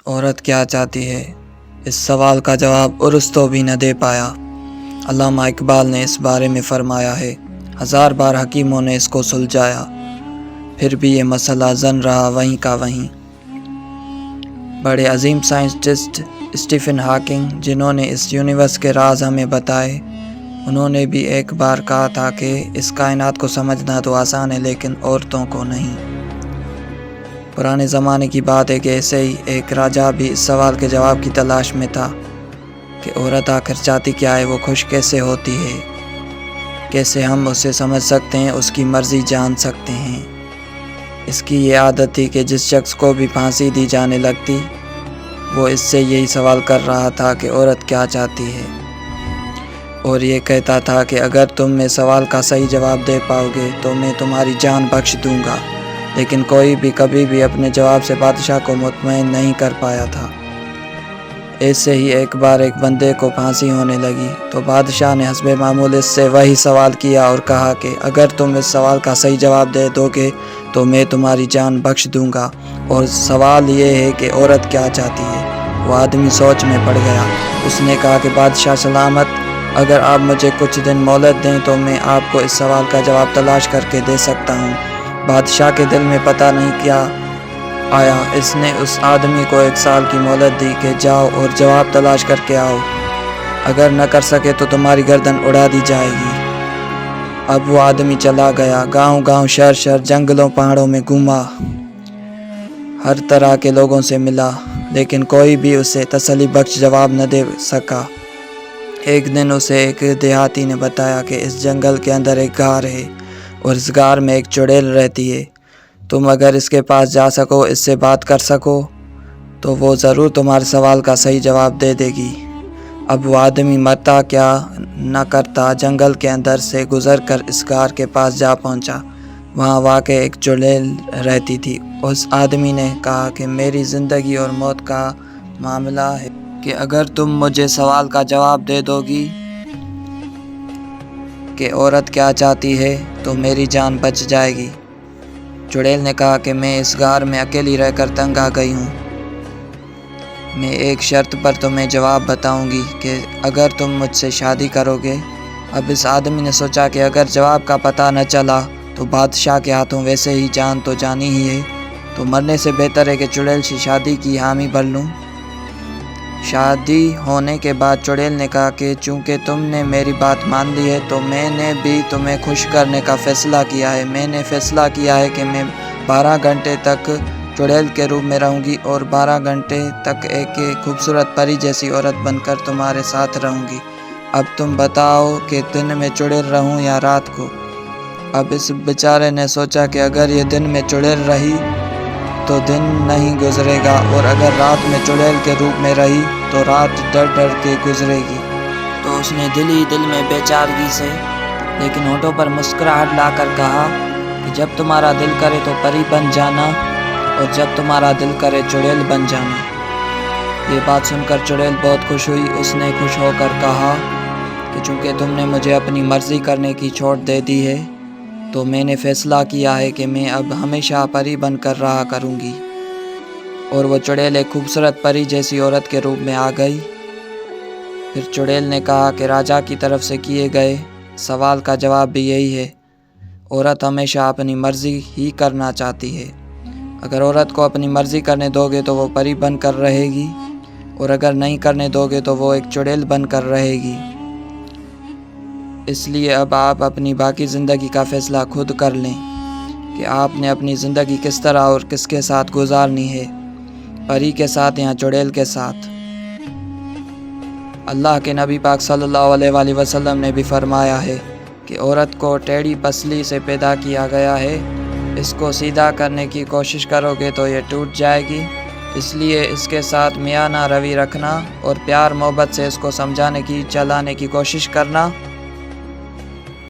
عورت کیا چاہتی ہے؟ اس سوال کا جواب ارسطو بھی نہ دے پایا۔ علامہ اقبال نے اس بارے میں فرمایا ہے، 1000 بار حکیموں نے اس کو سلجھایا، پھر بھی یہ مسئلہ زن رہا وہیں کا وہیں۔ بڑے عظیم سائنسسٹ اسٹیفن ہاکنگ، جنہوں نے اس یونیورس کے راز ہمیں بتائے، انہوں نے بھی ایک بار کہا تھا کہ اس کائنات کو سمجھنا تو آسان ہے لیکن عورتوں کو نہیں۔ پرانے زمانے کی بات ہے کہ ایسے ہی ایک راجا بھی اس سوال کے جواب کی تلاش میں تھا کہ عورت آخر چاہتی کیا ہے، وہ خوش کیسے ہوتی ہے، کیسے ہم اسے سمجھ سکتے ہیں، اس کی مرضی جان سکتے ہیں۔ اس کی یہ عادت تھی کہ جس شخص کو بھی پھانسی دی جانے لگتی، وہ اس سے یہی سوال کر رہا تھا کہ عورت کیا چاہتی ہے، اور یہ کہتا تھا کہ اگر تم اس سوال کا صحیح جواب دے پاؤ گے تو میں تمہاری جان بخش دوں گا۔ لیکن کوئی بھی کبھی بھی اپنے جواب سے بادشاہ کو مطمئن نہیں کر پایا تھا۔ ایسے ہی ایک بار ایک بندے کو پھانسی ہونے لگی تو بادشاہ نے حسب معمول اس سے وہی سوال کیا اور کہا کہ اگر تم اس سوال کا صحیح جواب دے دو گے تو میں تمہاری جان بخش دوں گا، اور سوال یہ ہے کہ عورت کیا چاہتی ہے۔ وہ آدمی سوچ میں پڑ گیا۔ اس نے کہا کہ بادشاہ سلامت، اگر آپ مجھے کچھ دن مہلت دیں تو میں آپ کو اس سوال کا جواب تلاش کر کے دے سکتا ہوں۔ بادشاہ کے دل میں پتہ نہیں کیا آیا، اس نے اس آدمی کو 1 سال کی مہلت دی کہ جاؤ اور جواب تلاش کر کے آؤ، اگر نہ کر سکے تو تمہاری گردن اڑا دی جائے گی۔ اب وہ آدمی چلا گیا، گاؤں گاؤں، شہر شہر، جنگلوں پہاڑوں میں گھوما، ہر طرح کے لوگوں سے ملا، لیکن کوئی بھی اسے تسلی بخش جواب نہ دے سکا۔ ایک دن اسے ایک دیہاتی نے بتایا کہ اس جنگل کے اندر ایک غار ہے اور اس غار میں ایک چڑیل رہتی ہے، تم اگر اس کے پاس جا سکو، اس سے بات کر سکو تو وہ ضرور تمہارے سوال کا صحیح جواب دے دے گی۔ اب وہ آدمی مرتا کیا نہ کرتا، جنگل کے اندر سے گزر کر اس غار کے پاس جا پہنچا۔ وہاں واقع ایک چڑیل رہتی تھی۔ اس آدمی نے کہا کہ میری زندگی اور موت کا معاملہ ہے کہ اگر تم مجھے سوال کا جواب دے دو گی کہ عورت کیا چاہتی ہے تو میری جان بچ جائے گی۔ چڑیل نے کہا کہ میں اس غار میں اکیلی رہ کر تنگ آ گئی ہوں، میں ایک شرط پر تمہیں جواب بتاؤں گی کہ اگر تم مجھ سے شادی کرو گے۔ اب اس آدمی نے سوچا کہ اگر جواب کا پتہ نہ چلا تو بادشاہ کے ہاتھوں ویسے ہی جان تو جانی ہی ہے، تو مرنے سے بہتر ہے کہ چڑیل سے شادی کی حامی بھر لوں۔ شادی ہونے کے بعد چڑیل نے کہا کہ چونکہ تم نے میری بات مان لی ہے تو میں نے بھی تمہیں خوش کرنے کا فیصلہ کیا ہے۔ میں نے فیصلہ کیا ہے کہ میں 12 گھنٹے تک چڑیل کے روپ میں رہوں گی اور 12 گھنٹے تک ایک خوبصورت پری جیسی عورت بن کر تمہارے ساتھ رہوں گی۔ اب تم بتاؤ کہ دن میں چڑیل رہوں یا رات کو۔ اب اس بیچارے نے سوچا کہ اگر یہ دن میں چڑیل رہی تو دن نہیں گزرے گا، اور اگر رات میں چڑیل کے روپ میں رہی تو رات ڈر ڈر کے گزرے گی۔ تو اس نے دل ہی دل میں بے چارگی سے لیکن ہونٹوں پر مسکراہٹ لا کر کہا کہ جب تمہارا دل کرے تو پری بن جانا، اور جب تمہارا دل کرے چڑیل بن جانا۔ یہ بات سن کر چڑیل بہت خوش ہوئی۔ اس نے خوش ہو کر کہا کہ چونکہ تم نے مجھے اپنی مرضی کرنے کی چھوٹ دے دی ہے تو میں نے فیصلہ کیا ہے کہ میں اب ہمیشہ پری بن کر رہا کروں گی۔ اور وہ چڑیل ایک خوبصورت پری جیسی عورت کے روپ میں آ گئی۔ پھر چڑیل نے کہا کہ راجا کی طرف سے کیے گئے سوال کا جواب بھی یہی ہے، عورت ہمیشہ اپنی مرضی ہی کرنا چاہتی ہے۔ اگر عورت کو اپنی مرضی کرنے دو گے تو وہ پری بن کر رہے گی، اور اگر نہیں کرنے دو گے تو وہ ایک چڑیل بن کر رہے گی۔ اس لیے اب آپ اپنی باقی زندگی کا فیصلہ خود کر لیں کہ آپ نے اپنی زندگی کس طرح اور کس کے ساتھ گزارنی ہے، پری کے ساتھ یا چڑیل کے ساتھ۔ اللہ کے نبی پاک صلی اللہ علیہ وآلہ وسلم نے بھی فرمایا ہے کہ عورت کو ٹیڑھی پسلی سے پیدا کیا گیا ہے، اس کو سیدھا کرنے کی کوشش کرو گے تو یہ ٹوٹ جائے گی، اس لیے اس کے ساتھ میانہ روی رکھنا اور پیار محبت سے اس کو سمجھانے کی چلانے کی کوشش کرنا